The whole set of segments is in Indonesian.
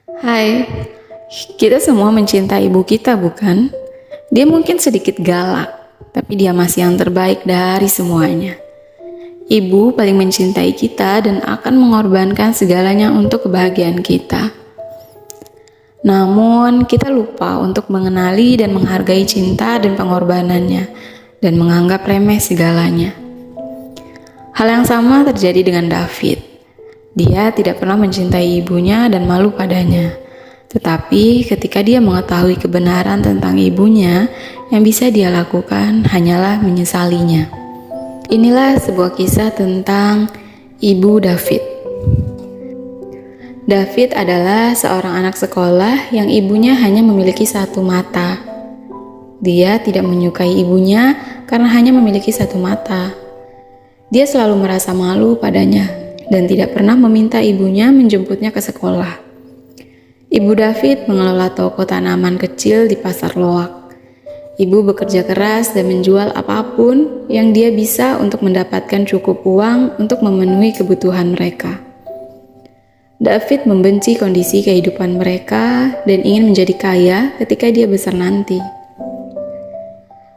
Hai, kita semua mencintai ibu kita, bukan? Dia mungkin sedikit galak, tapi dia masih yang terbaik dari semuanya. Ibu paling mencintai kita dan akan mengorbankan segalanya untuk kebahagiaan kita. Namun, kita lupa untuk mengenali dan menghargai cinta dan pengorbanannya, dan menganggap remeh segalanya. Hal yang sama terjadi dengan David. Dia tidak pernah mencintai ibunya dan malu padanya. Tetapi ketika dia mengetahui kebenaran tentang ibunya, yang bisa dia lakukan hanyalah menyesalinya. Inilah sebuah kisah tentang ibu David. David adalah seorang anak sekolah yang ibunya hanya memiliki satu mata. Dia tidak menyukai ibunya karena hanya memiliki satu mata. Dia selalu merasa malu padanya dan tidak pernah meminta ibunya menjemputnya ke sekolah. Ibu David mengelola toko tanaman kecil di pasar loak. Ibu bekerja keras dan menjual apapun yang dia bisa untuk mendapatkan cukup uang untuk memenuhi kebutuhan mereka. David membenci kondisi kehidupan mereka dan ingin menjadi kaya ketika dia besar nanti.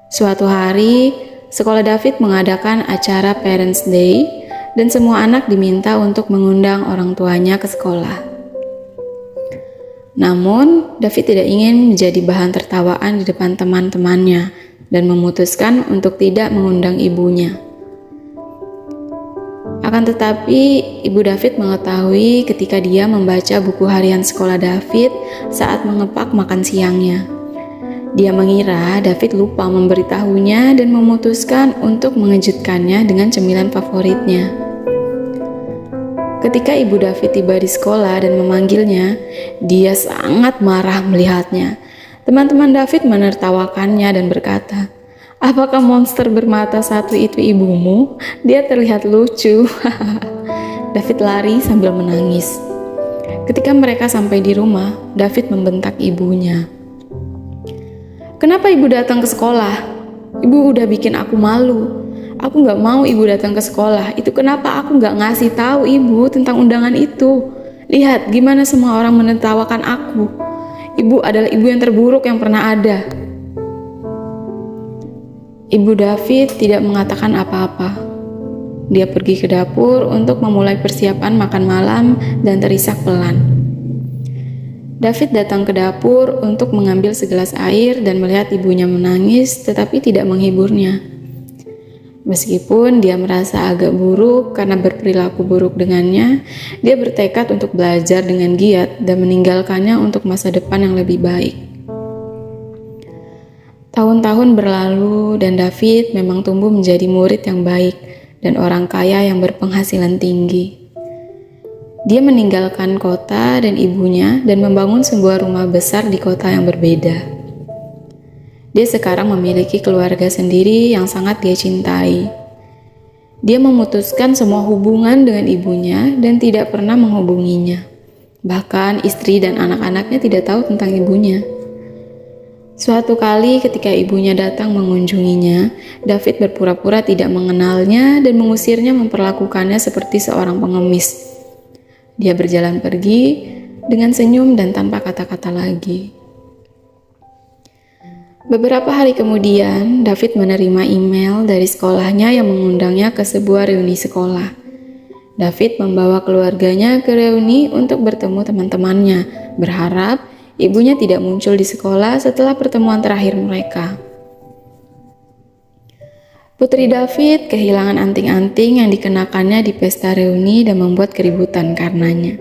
Suatu hari, sekolah David mengadakan acara Parents' Day dan semua anak diminta untuk mengundang orang tuanya ke sekolah. Namun, David tidak ingin menjadi bahan tertawaan di depan teman-temannya dan memutuskan untuk tidak mengundang ibunya. Akan tetapi, ibu David mengetahui ketika dia membaca buku harian sekolah David saat mengepak makan siangnya. Dia mengira David lupa memberitahunya dan memutuskan untuk mengejutkannya dengan cemilan favoritnya. Ketika ibu David tiba di sekolah dan memanggilnya, dia sangat marah melihatnya. Teman-teman David menertawakannya dan berkata, "Apakah monster bermata satu itu ibumu? Dia terlihat lucu." David lari sambil menangis. Ketika mereka sampai di rumah, David membentak ibunya. "Kenapa ibu datang ke sekolah? Ibu udah bikin aku malu. Aku gak mau ibu datang ke sekolah. Itu kenapa aku gak ngasih tahu ibu tentang undangan itu. Lihat gimana semua orang menertawakan aku. Ibu adalah ibu yang terburuk yang pernah ada." Ibu David tidak mengatakan apa-apa. Dia pergi ke dapur untuk memulai persiapan makan malam dan terisak pelan. David datang ke dapur untuk mengambil segelas air dan melihat ibunya menangis tetapi tidak menghiburnya. Meskipun dia merasa agak buruk karena berperilaku buruk dengannya, dia bertekad untuk belajar dengan giat dan meninggalkannya untuk masa depan yang lebih baik. Tahun-tahun berlalu dan David memang tumbuh menjadi murid yang baik dan orang kaya yang berpenghasilan tinggi. Dia meninggalkan kota dan ibunya dan membangun sebuah rumah besar di kota yang berbeda. Dia sekarang memiliki keluarga sendiri yang sangat dia cintai. Dia memutuskan semua hubungan dengan ibunya dan tidak pernah menghubunginya. Bahkan istri dan anak-anaknya tidak tahu tentang ibunya. Suatu kali ketika ibunya datang mengunjunginya, David berpura-pura tidak mengenalnya dan mengusirnya memperlakukannya seperti seorang pengemis. Dia berjalan pergi dengan senyum dan tanpa kata-kata lagi. Beberapa hari kemudian, David menerima email dari sekolahnya yang mengundangnya ke sebuah reuni sekolah. David membawa keluarganya ke reuni untuk bertemu teman-temannya, berharap ibunya tidak muncul di sekolah setelah pertemuan terakhir mereka. Putri David kehilangan anting-anting yang dikenakannya di pesta reuni dan membuat keributan karenanya.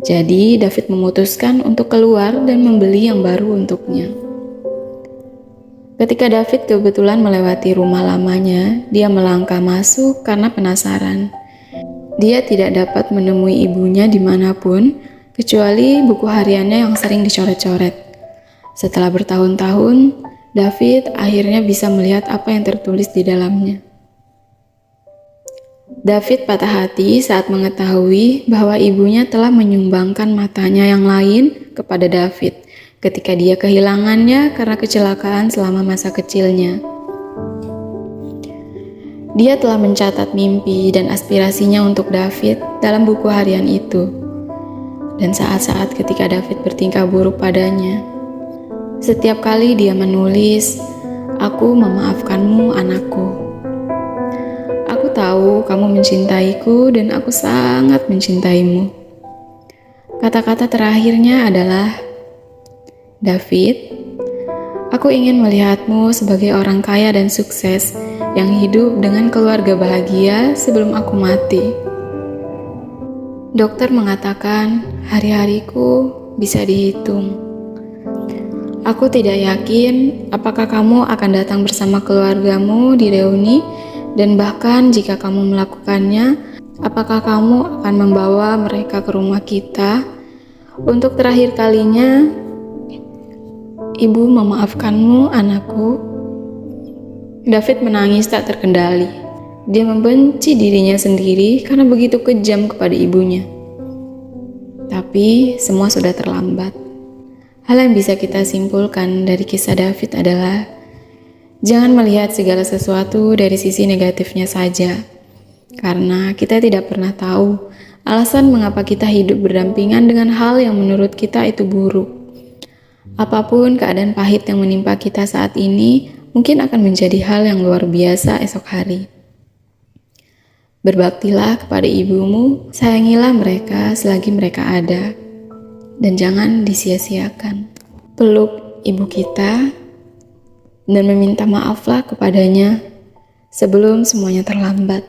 Jadi, David memutuskan untuk keluar dan membeli yang baru untuknya. Ketika David kebetulan melewati rumah lamanya, dia melangkah masuk karena penasaran. Dia tidak dapat menemui ibunya dimanapun, kecuali buku hariannya yang sering dicoret-coret. Setelah bertahun-tahun, David akhirnya bisa melihat apa yang tertulis di dalamnya. David patah hati saat mengetahui bahwa ibunya telah menyumbangkan matanya yang lain kepada David ketika dia kehilangannya karena kecelakaan selama masa kecilnya. Dia telah mencatat mimpi dan aspirasinya untuk David dalam buku harian itu. dan saat-saat ketika David bertingkah buruk padanya. Setiap kali dia menulis, "Aku memaafkanmu, anakku. Aku tahu kamu mencintaiku dan aku sangat mencintaimu." Kata-kata terakhirnya adalah, "David, aku ingin melihatmu sebagai orang kaya dan sukses yang hidup dengan keluarga bahagia sebelum aku mati." Dokter mengatakan hari-hariku bisa dihitung. Aku tidak yakin apakah kamu akan datang bersama keluargamu di reuni, dan bahkan jika kamu melakukannya, apakah kamu akan membawa mereka ke rumah kita. Untuk terakhir kalinya, ibu memaafkanmu, anakku. David menangis tak terkendali. Dia membenci dirinya sendiri karena begitu kejam kepada ibunya. Tapi semua sudah terlambat. Hal yang bisa kita simpulkan dari kisah David adalah jangan melihat segala sesuatu dari sisi negatifnya saja, karena kita tidak pernah tahu alasan mengapa kita hidup berdampingan dengan hal yang menurut kita itu buruk. Apapun keadaan pahit yang menimpa kita saat ini, mungkin akan menjadi hal yang luar biasa esok hari. Berbaktilah kepada ibumu, sayangilah mereka selagi mereka ada, dan jangan disia-siakan. Peluk ibu kita dan meminta maaflah kepadanya sebelum semuanya terlambat.